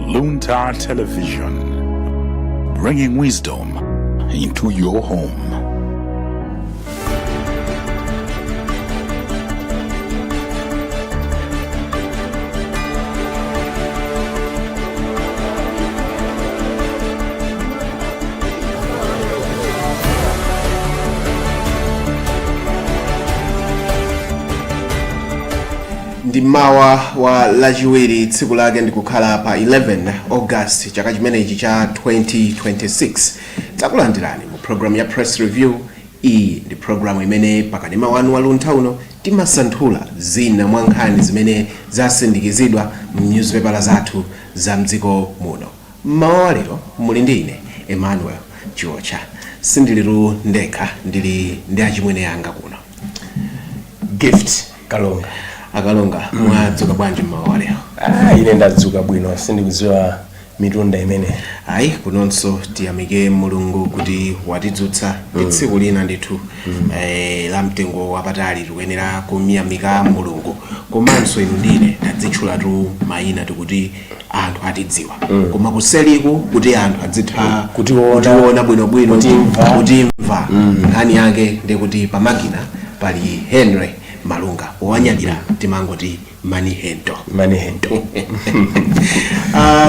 Luntha Television, bringing wisdom into your home. Mawa wa lachiwiri tsiku lake ndikukhala pa 11 August chaka chimenechi cha 2026. Takulandirani mu program ya press review. Iyi ndi program imene pakanema wanu wa Luntha uno timasanthula zina mwa nkhani zimene zasindikizidwa m'newspaper zathu za mdziko muno. Mawa lero muli ndi ine Emmanuel Chiwocha. Sindiliru ndekha ndili ndi achimwene yanga kuno. Gift Kalonga. Akalonga mwadzuka bwanji mmawa lero? Ine ndadzuka bwino, sindikudziwa mitunda imene. Ayi kunonso tiyamike Mulungu kuti watidzutsa tsiku lina ndithu la mtengo wapatali tikuyenera kumiyamika Mulungu. Komanso inu ndine tadzitchulatu mayina tikuti anthu atidziwa. Koma kuseliku kuti anthu adzitha kutiona bwinobwino kutimva. Nkhani yake ndikuti pamakina pali Henry Malunga owanyadira timangoti manihento.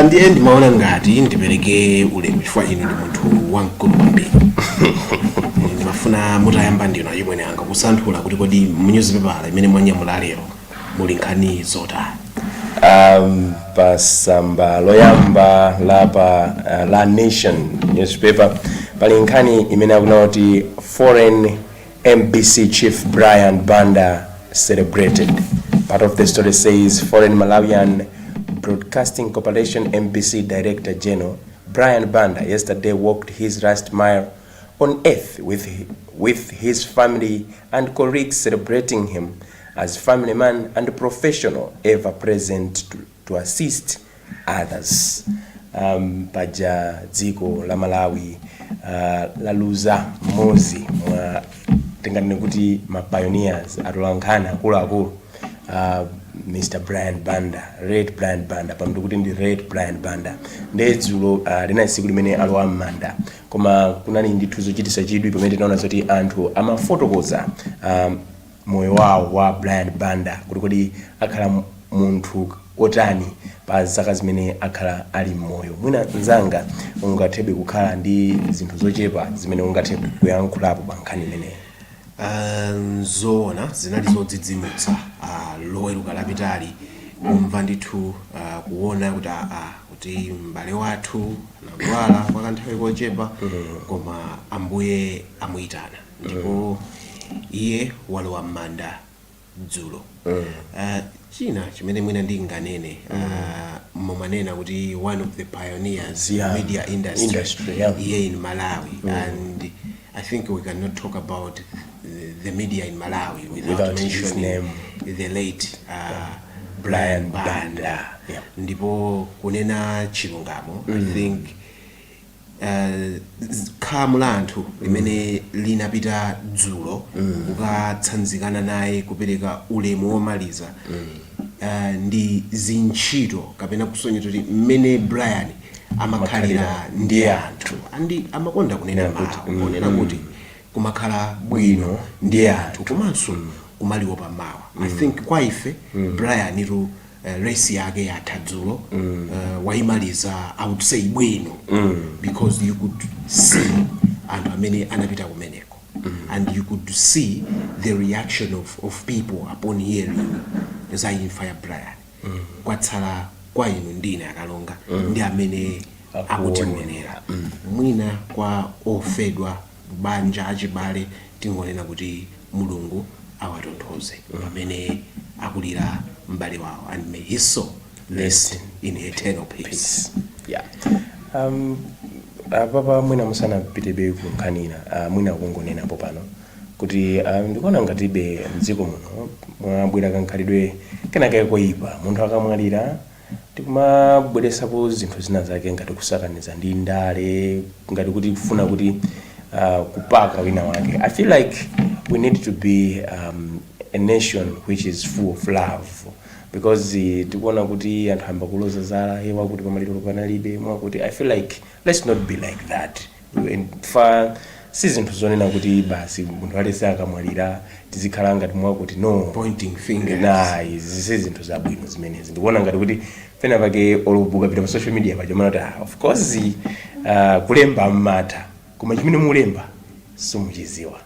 Ndiye ndimaona ngati ndipereke ulemu chifukwa inu ndi munthu wamkulu kwambiri. Ndimafuna mutayamba ndino achimwene anga kusanthula kuti kodi mu-newspaper imene mwanyamula lero muli nkhani zotani. Pasamba loyamba lapa La Nation newspaper pali nkhani imene akunati foreign MBC chief Banda celebrated. Part of the story says foreign Malawian Broadcasting Corporation MBC Director General Banda yesterday walked his last mile on earth with his family and colleagues, celebrating him as family man and professional, ever present to assist others. Paja dziko la Malawi laluza mozi mwa tengani kuti ma pioneers atolangana akulu Mr. Banda, Red Banda, pamdu kuti ndi Red Banda. Ndedzulo lina tsiku limene alowa m'manda. Koma kunali ndithu zochitisa chidwi pamene tinaona zoti anthu amafotokoza moyo wawo wa Banda kuti akhala munthu otani pa zaka zimene akhala ali mmoyo. Mwina nzanga ungathebe kukhala ndi zinthu zochepa zimene ungathebe kuyankhulapo pa nkhani imeneyi. Zona zinali zodzidzimutsa loweruka lapitali kumva ndithu kuona kuti m'bale wathu anadwala kwa kanthawi kochepa koma Ambuye amuyitana ndipo iye walowa m'manda dzulo. China chimene mwina ndinganene mumanena kuti one of the pioneers in media industry here in Malawi, and I think we cannot talk about the media in Malawi without mentioning the late Banda. Ndipo kunena chilungamo, I think khamu la anthu limene linapita dzulo kukatsanzikana naye kupereka ulemu womaliza ndi zintchito kapena kusonyeza kuti mmene Brian amakhalira ndi anthu andi amakonda kunena kunena kuti kumakhala bwino ndi anthu komanso kumaliwo pamawa. I think kwa ife Brian ito race yake yatha dzulo waimaliza, I would say bwino, because you could see anthu amene anapita kumeneko and you could see the reaction of people upon hearing za imfa ya Brian. Kwatsala kwa inu ndine Akalonga ndi amene akutionera. Mwina kwa ofedwa banja achibale tingonena kuti Mulungu awatonthoze pamene akulira m'bale wawo, and may his soul rest in eternal peace. Papa mwina musana pitebe kunkhanira mwina kungonena apo pano kuti ndikuona ngatibe mdziko muno mwabwera kankhalidwe kenaka koyipa. Munthu akamwalira tikumabweresapo zinthu zina zake ngati kusakaniza ndi ndale, ngati kuti kufuna kuti kupaka wina wake. I feel like we need to be a nation which is full of love, because tikuona kuti anthu amba kuloza zala hewa kuti pamaliro panalibe mwakuti I feel like let's not be like that. Fa si zinthu zonena kuti basi munthu alese akamwalira tizikhala ngati mwakuti no pointing fingers. Nah, izi zinthu zabwino zimenezi ndikuona ngati kuti pena pake olubuka pita pa social media pajomana kuti of course kulemba mmatha koma chimene mulemba simuchiziwa.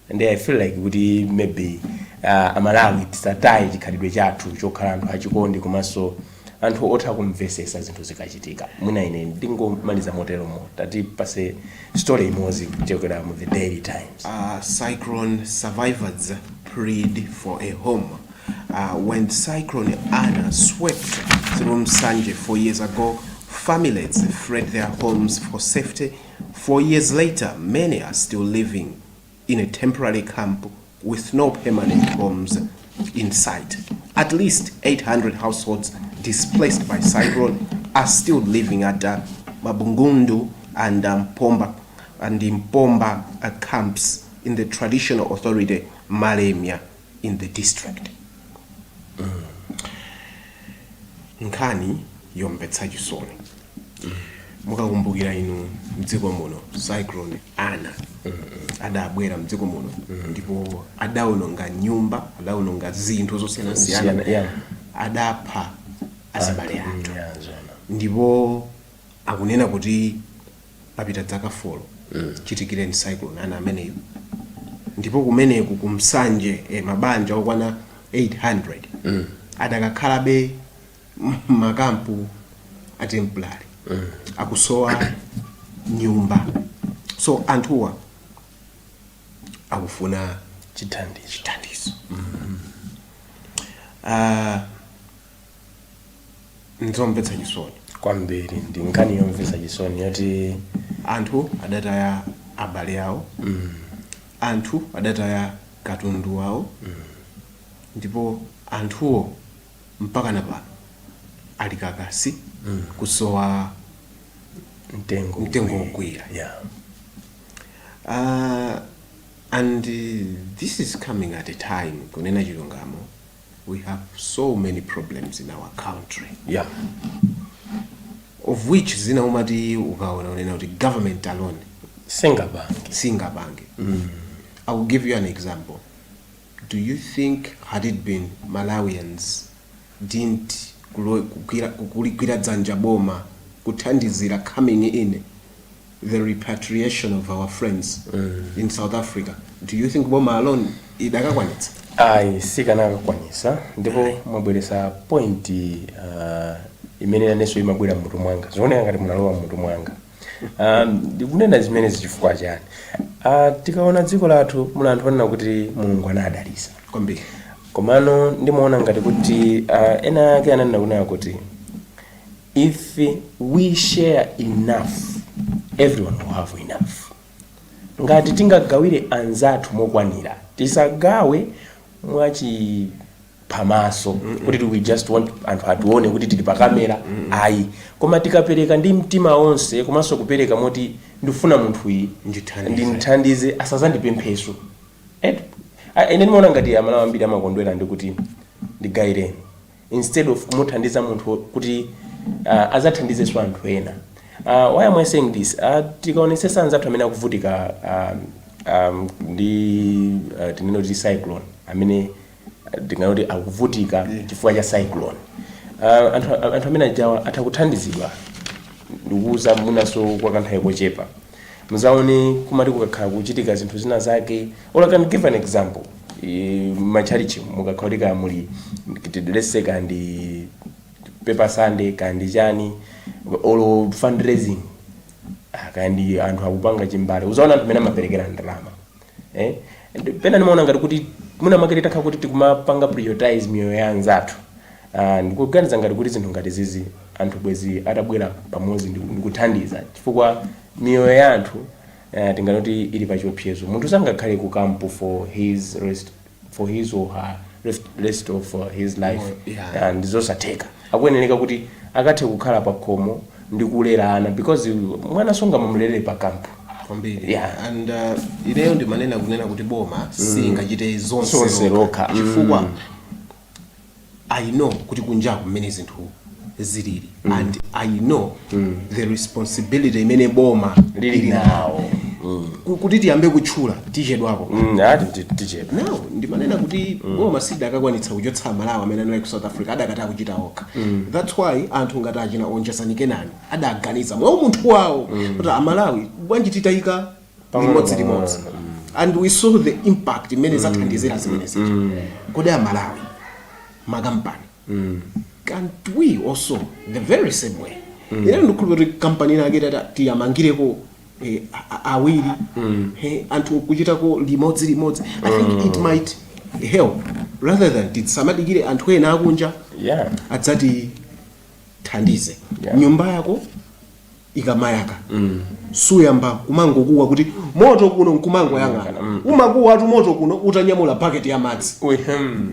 And I feel like kuti maybe amalawi tisataye chikhalidwe chathu chokhala anthu achikondi komanso anthu otha kumvesesa zinthu zikachitika. Mwina ine ndingomaliza moteromo tati pase story imodzi kuchokera mu the Daily Times. Cyclone survivors prayed for a home. When Cyclone Anna swept through Msanje 4 years ago, families fled their homes for safety. 4 years later, many are still living in a temporary camp with no permanent homes in sight. At least 800 households displaced by cyclone are still living at Mabungundu and Mpomba camps in the traditional authority Malemia in the district. Nkhani yombetsa chisoni. Mukakumbukira inu mdziko muno Cyclone Anna adabwera mdziko muno ndipo adawononga nyumba, adawononga zinthu zosiyanasiyana, adapha azibale anthu. Ndipo akunena kuti papita dzaka 4 chitikire ni Cyclone Anna ameneyo. Ndipo kumeneku kumsanje mabanja okwana 800 adakakhalabe makampu atemplari akusowa nyumba. So anthuwa akufuna chithandizo. Nzombetsa chisoni kwambiri ndi nkhani yomvetsa chisoni yoti anthu adataya abale awo, anthu adataya katundu wawo, ndipo anthuwo mpaka napano ali kakasi kusowa mtengo ogwira. And this is coming at a time kunena chilungamo we have so many problems in our country, of which zina umati ukaona unena kuti government alone singabange. I will give you an example. Do you think had it been Malawians didn't kukulikwira dzanja boma kuthandizira coming in the repatriation of our friends in South Africa, do you think boma alone idakakwanitsa? Sikanakakwanisa. Ndipo mwabweresa point imene naneso imabwera mmutu mwanga zooneka ngati munalowa mmutu mwanga. Ndikunena zimene zichifukwa chani. Tikaona dziko lathu muli anthu onena kuti Mulungu anadalitsa kwambiri. Komano ndimaona ngati kuti ena ake ananena kunena kuti if we share enough, everyone will have enough. Ngati tingagawire anzathu mokwanira, tisagawe mwachi pamaso kuti we just want anthu atione kuti tili pa kamera ayi, koma tikapereka ndi mtima onse komanso kupereka moti ndifuna munthu iyi ndimthandize asazandipempheso. Ine ndimaona ngati amalawi ambiri amakondwera ndikuti ndigayireni instead of kumuthandiza munthu kuti azathandizeso anthu ena. Why am I saying this? Tikaonesesa anzathu amene akuvutika ndi tineno kuti cyclone amene ndingaoti akuvutika chifukwa cha cyclone. Anthu amene ajawa atakuthandizidwa ndikuuza munaso kwa kanthawi kochepa muzaone kumati kukakhala kuchitika zinthu zina zake. Or I can give an example. Macharichi mukakhalika muli let's say kandi paper Sunday kandi chani or fundraising kandi anthu akupanga chimbale uzaona anthu amene amaperekera ndalama. Pena nimaona ngati kuti muna makereta kha kuti tikumapanga prioritize miyoyo ya anzathu. Ndikuganiza ngati kuti zinthu ngati zizi anthu bwezi atabwera pamodzi ndikuthandiza chifukwa miyoyo ya anthu tinganoti ili pa chiopsezo. Munthu sangakhale ku camp for his or her rest of his life. And zosatheka akuyeneleka kuti akathe kukhala pa khomo ndi kulera ana because mwana songa mamulere pa camp. kwambiri. Yeah. And ineyo ndimanena kunena kuti boma singachite zonse lokha chifukwa I know kuti kunja kumene zinthu zilili and I know the responsibility imene boma lili nawo kuti tiyambe kutchula tichedwapo tichedwa now ndimanena kuti boma sidakakwanitsa kuchotsa malawi amene anali ku South Africa adakataka kuchita okha. That's why anthu ngati achina onjezani nani adaganiza mwa munthu wawo kuti amalawi bwanji titayika limodzi and we saw the impact imene zathandizira zimene zija kodi amalawi makampani and we also the very same way ine ndikhulupirira company naketa tiyamangireko awiri anthu kuchitako limodzi I think it might help rather than titsamadikire anthu ena akunja adzati thandize nyumba yako ikamayaka suyamba kumangokuwa kuti moto kuno nkumango yang'ana umakuwa atu moto kuno utanyamula bucket ya madzi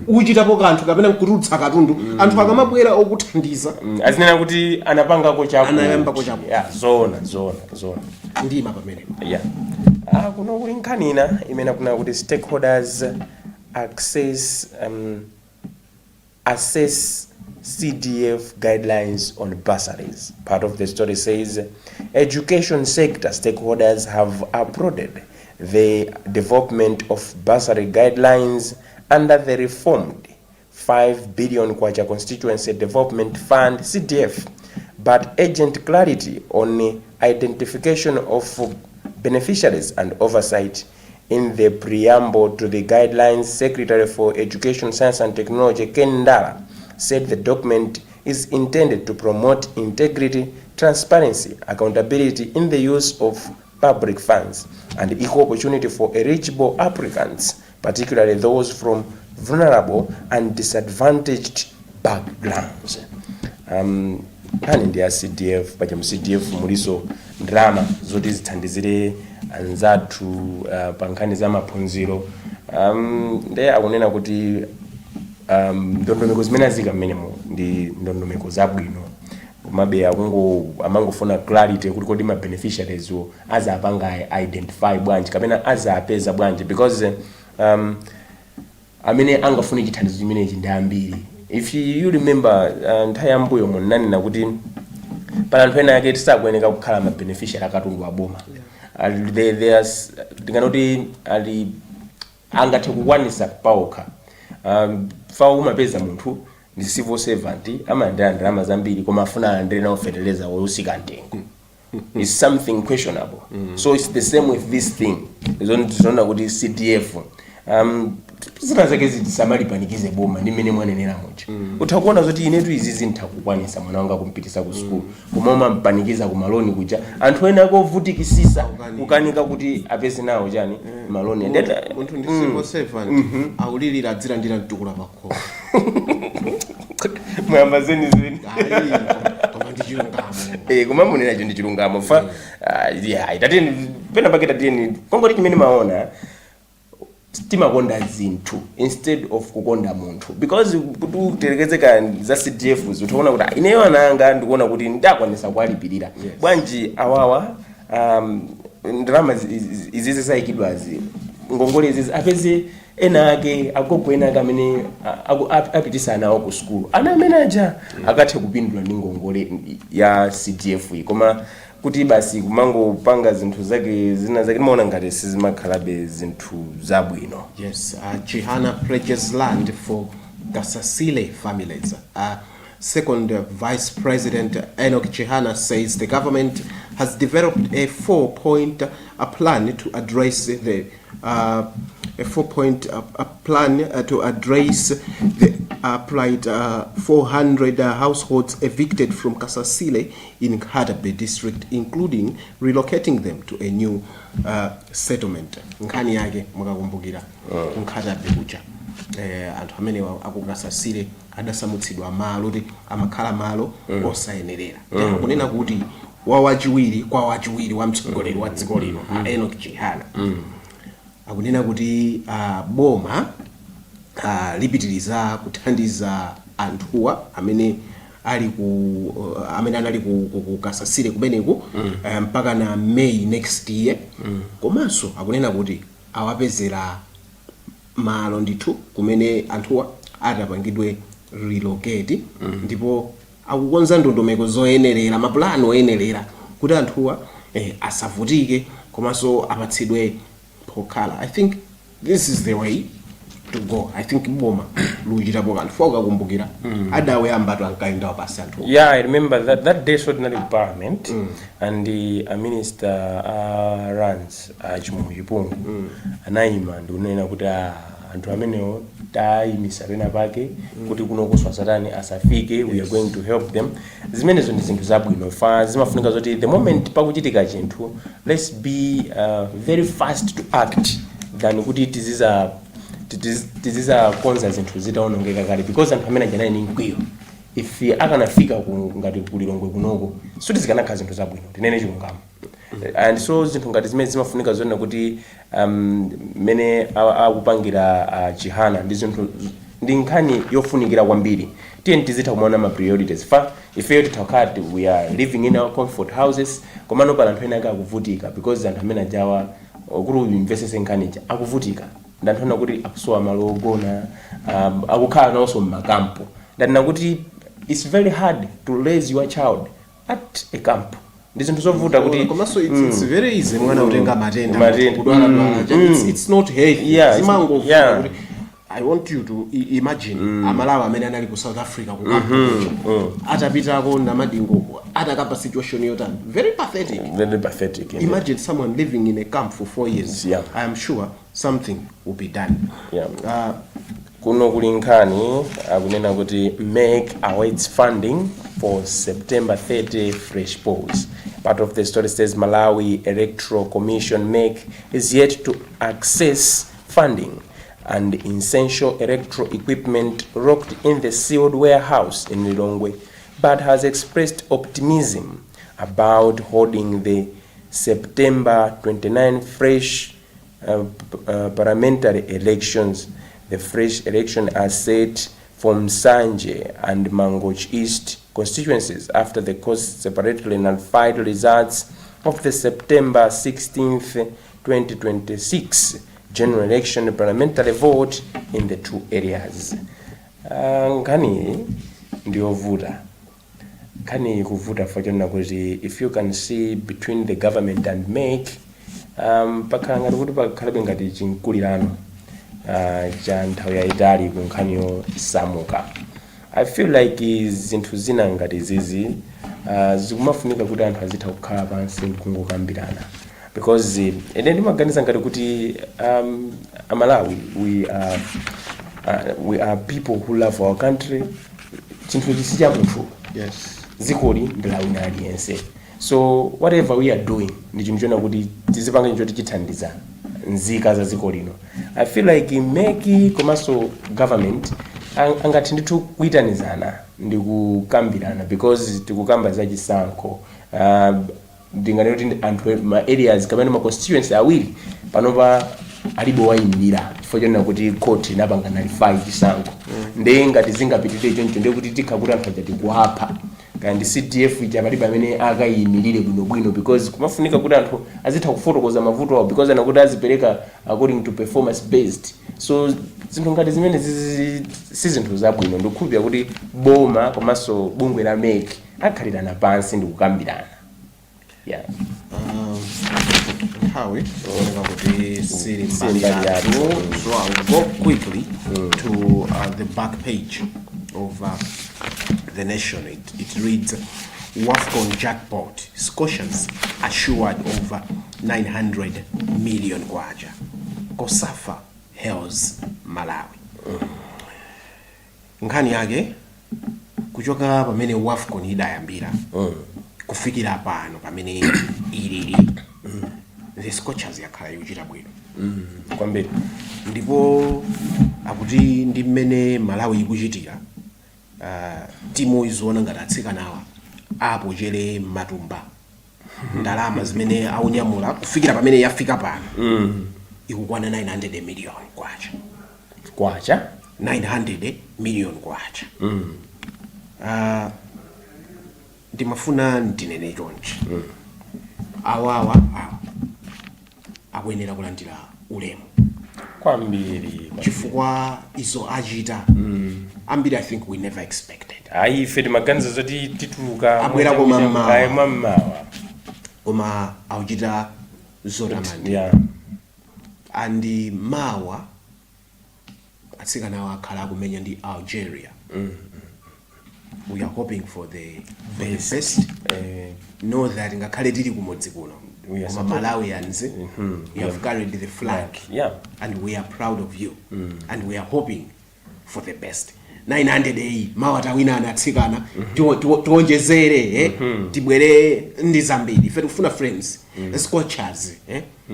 uchitapo kanthu kapena kutulutsa katundu anthu akamabwera okuthandiza azinena kuti anapangako chako anayambako chako zona ndima pamene kuno kuli nkhani ina imene kuna kuti stakeholders assess CDF guidelines on bursaries. Part of the story says education sector stakeholders have applauded the development of bursary guidelines under the reformed 5 billion Kwacha Constituency Development Fund CDF, but urgent clarity on identification of beneficiaries and oversight. In the preamble to the guidelines, Secretary for Education, Science and Technology Ken Ndala said the document is intended to promote integrity, transparency, accountability in the use of public funds, and equal opportunity for eligible applicants, particularly those from vulnerable and disadvantaged backgrounds. Pani ndi CDF paja CDF muliso drama zoti zithandizire anzathu pankhani za maphunziro ndiye akunena kuti ndondomeko zimene azika mmenemo ndi ndondomeko zabwino komabe amangofuna clarity kuti kodi ma beneficiaries azapanga identify bwanji kapena azapeza bwanji because amene angafune chithandizo chimenechi ndi ambiri. If you remember nthawi yambuyo munani na kuti pala anthu ena yake tisakweneka kukhala ma beneficiary akatundu aboma ndinganoti ali angathe kukwanisa pawokha fa umapeza munthu ndi civil servant amayandira ndalama zambiri koma afuna alandire nawo fertilizer woyusika mtengo. It's something questionable. So it's the same with this thing. Zona kuti CDF zina zake zisamalipanikise boma ndi mmene mwanenera moja utakuona zoti inetu izi zinthakukwanisa mwana wanga kumpitisa ku school koma mpanikiza ku maloni kuja anthu ena akovutikisisa kukanika kuti apeze nawo chani maloni ndeta munthu ndi civil servant aulilira adzira ndira mtukula pakho mwamba zeni koma ndi chilungamo koma munena cho ndi chilungamo fa itateni pena paketa teni kongoti chimene maona timakonda zinthu instead of kukonda munthu because kuti uterekezeka za CDF utaona kuti ineyo ananga ndikuona kuti ndakwanisa kwalipirira bwanji awawa ndalama izizi zayikidwazi ngongole izizi apeze ena ake agogo ena ake amene apitisa nawo ku school ana manager akathe kupindula ndi ngongole ya CDF koma kuti basi kumango panga zinthu zake zina zake maona ngati sizimakhalabe zinthu zabwino. Yes, Chihana pledges land for Gasasile families. Second Vice President Enoch Chihana says the government has developed a 4-point plan to address the plan to address the plight 400 households evicted from Kasasile in Nkatabe district, including relocating them to a new settlement. Nkani yake mukakumbukira Nkatabe kucha anthu amene akukasasire adasamutsidwa malo kuti amakhala malo osayenerera. Kunena kuti wachiwiri wa mtsogoleri wa dziko lino Enoch Chihana akunena kuti boma lipitiriza kuthandiza anthuwa amene ali ku amene anali ku Kasasire kumeneku mpaka na May next year. Komanso akunena kuti awapezera malo ndithu kumene anthuwa atapangidwe relocate ndipo akukonza ndondomeko zoyenerera mapulani oyenerera kuti anthuwa asavutike komanso apatsidwe pokhala. I think this is the way to go. I think boma luchitapo kanthu foka kumbukira adawe ambatu ankaenda pasi anthu. Yeah, I remember that day ordinary parliament and the minister runs Chimungu anaima ndikunena kuti anthu amenewo tayimisa pena pake kuti kunokoswa satani asafike. We are going to help them. Zimenezo ndi zinthu zabwino fa zimafunika zoti the moment pakuchitika chinthu let's be very fast to act than kuti tiziza konza zinthu zitaonongeka kale because anthu amene ajanayi ni mkwiyo if akanafika ngati kulilongwe kunoko suti zikanakhala zinthu zabwino tinene chilungamo. And so zinthu ngati zimene zimafunika zonena kuti mene akupangira chihana ndi zinthu ndi nkhani yofunikira kwambiri tiye tizitha kumaona ma priorities fa ifeyo titakati we are living in our comfort houses komano pala anthu ena akuvutika because anthu amene ajawa kuti investese nkhani akuvutika ndanthu kuti akusowa malo ogona akukhala nawonso mmakampo ndanena kuti it's very hard to raise your child at a camp. Ndi zinthu zovuta kuti komanso it's very easy mwana utenga matenda kudwala it's not healthy. Zimango I want you to imagine amalawa amene anali ku South Africa ku atapitako na madingo atakapa situation yotani very pathetic. Imagine someone living in a camp for 4 years. I am sure something will be done. Kuno kulinkhani akunena kuti MEC awaits funding for September 30 fresh polls. Part of the story says Malawi Electoral Commission MEC is yet to access funding and essential electoral equipment locked in the sealed warehouse in Lilongwe, but has expressed optimism about holding the September 29 fresh parliamentary elections. The fresh election are set from Msanje and Mangoch East constituencies after the courts separately nullified results of the September 16th, 2026 general election parliamentary vote in the two areas. Nkani ndio vuta. Kani kuvuta fajona kuti if you can see between the government and MEC pakanga kuti pakhalabe ngati chinkulirano cha nthawi yayitali kunkhaniyo samuka. I feel like zinthu zina ngati zizi zikumafunika kuti anthu azitha kukhala pansi kungokambirana because ene ndimaganiza ngati kuti Malawi we are people who love our country. Chinthu chisi cha munthu zikoli ndilawina aliyense. So whatever we are doing ndi chinthu chona kuti tizipanga chinthu tichithandiza nzika za ziko lino. I feel like MEC komanso government angati ndithu kuitanizana ndi kukambirana because tikukamba za chisankho ndinganena kuti anthu ma areas kapena ma constituency awiri panopa alibo wayimirira chifukwa chonena kuti court inapanga nullify chisankho ndi ngati zingapitire choncho ndi kuti tikhakuti anthu achati kuapha kandi CDF ija palibe amene akayimirire bwinobwino because kumafunika kuti anthu azitha kufotokoza mavuto awo because anakuti azipereka according to performance based. So zinthu ngati zimene si zinthu zabwino ndikukhulupirira kuti boma komanso bungwe la MEC akhalirana pansi ndi kukambirana. How it so I'll go quickly to the back page of the Nation. It reads, WAFCON jackpot, Scotians assured over 900 million kwacha. Kosafa hails Malawi. Nkhani yake kuchoka pamene WAFCON idayambira kufikira pano pamene ilili the Scotians yakhala yochita bwino kwambiri ndipo akuti ndi mmene Malawi ikuchitira timu izoona ngati atsikanawa apo chere matumba ndalama zimene aunyamula kufikira pamene yafika pano ikukwana 900 million kwacha 900 million kwacha ndimafuna ndinene chonchi awawa akuyenera kulandira ulemu kwambiri chifukwa izo achita ambiri I think we never expected. Ayi ife timaganiza zoti tituluka abwerako mamawa koma akuchita zotamandi. yeah. Andi mawa atsikana wakhala akumenya ndi Algeria. We are hoping for the best. Know that ngakhale tili kumodzi kuno koma Malawians you have carried the flag, and we are proud of you, and we are hoping for the best. 900 mawa tawina anatsikana tuonjezere tibwere ndi zambiri ife tikufuna frames scorchers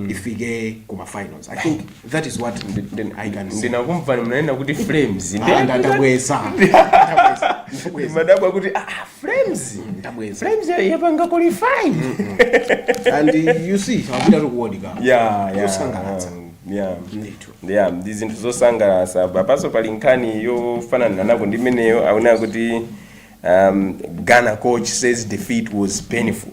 ifike kuma finals. I think that is what I can say. Ndinakumva mnaenda kuti frames ndabweza madabwa kuti frames yapanga qualify and you see akupita kuwodika zinthu zosangalatsa papaso pali nkhani yofanana nako ndi imeneyo aona kuti Ghana coach says defeat was painful.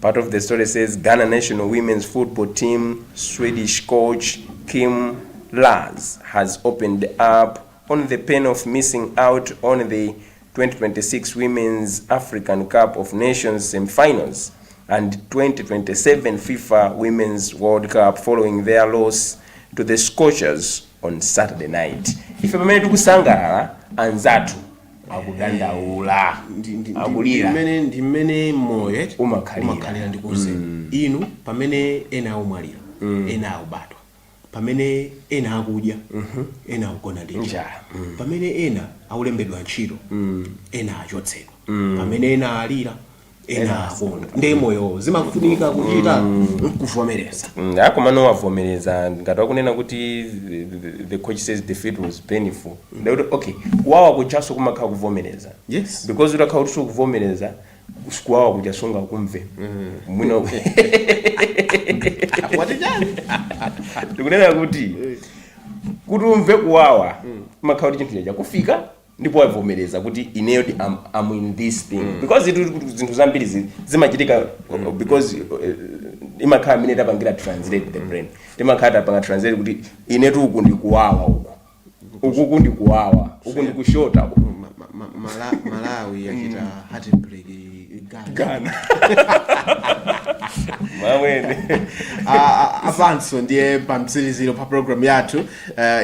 Part of the story says Ghana national women's football team Swedish coach Kim Lars has opened up on the pain of missing out on the 2026 Women's African Cup of Nations semi-finals and 2027 FIFA Women's World Cup following their loss to the Scorchers on Saturday night. Ife pamene tikusangalala anzathu akudandaula akulira ndimene moyo umakhalira ndikuze inu pamene ena omwalira ena obadwa pamene ena akudya ena akugona ndi njala pamene ena aulembedwa ntchito ena achotsedwa pamene ena alira ena akona ndi moyo zimafunika kuchita kuvomereza akomano wavomereza ngati wakunena kuti the coach says defeat was painful. Okay, kuwawa kuchaso kumakhala kuvomereza. Yes, because utakhala kuti kuvomereza kuwawa kuchasunga kumve mwina ndikunena kuti umve kuwawa kumakhala kuti chinthu chakufika ndipo wavomereza kuti ineyo I'm in this thing because zinthu zambiri zimachitika because imakhala mine tapangira translate the brain timakhala tapanga translate kuti inetu uku ndikuwawa uku ndikuwawa uku ndikushota Malawi yachita heartbreak Ghana mawene avanso ndiye pamtsiriziro pa program yathu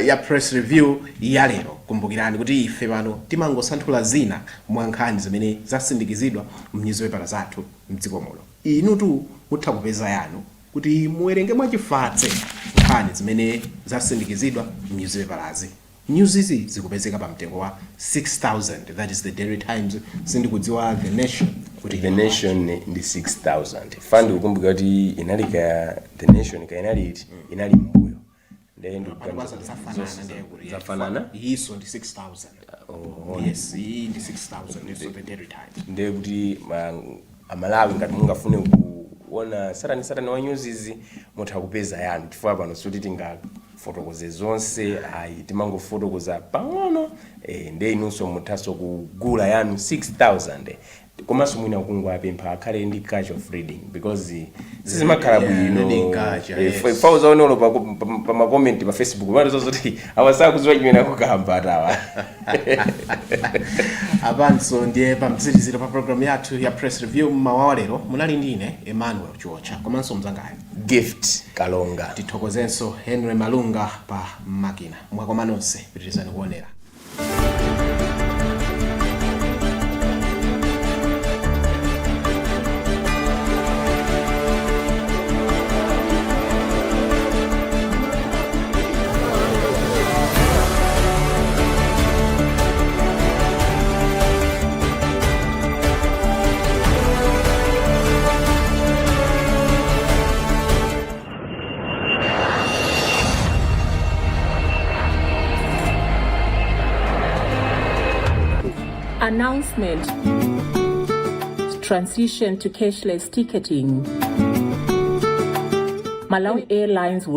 ya press review ya lero. Kumbukirani kuti ife pano timangosanthula zina mwa nkhani zimene zasindikizidwa m'nyuzipepala zathu mdziko muno. Inutu mutha kupeza yanu kuti muwerenge mwachifatse nkhani zimene zasindikizidwa m'nyuzipepalazi. News izi zikupezeka pa mtengo wa 6,000. That is the Daily Times. Sindikudziwa The Nation kuti The Nation ndi 6,000. Fandi ukumbuka kuti inalika The Nation inali mbuyo ndendo zafanana iso ndi 6,000. Yes, iyi ndi 6,000 iso the Daily Times. Ndiye kuti amalawi ngati mungafune kuona satani wa news izi mutha kupeza yanu chifukwa pano suti tingafotokoze zonse timangofotokoza pang'ono ndiye inunso muthaso kugula yanu 6,000 komanso mwina kungwapempha akhale ndi catch of reading because sizimakhala bwino fauza onolo pa makomenti pa Facebook manje zoti awasakuziwa chimene akukamba atawa avanso ndiye pamtsiriziro pa program yathu ya press review mmawa lero munali ndine Emmanuel Chuocha komanso mzangayo Gift Kalonga. Tithokozenso Henry Malunga pa makina mwakoma nonse pitirizani kuonera. Announcement. Transition to cashless ticketing. Malawi Airlines will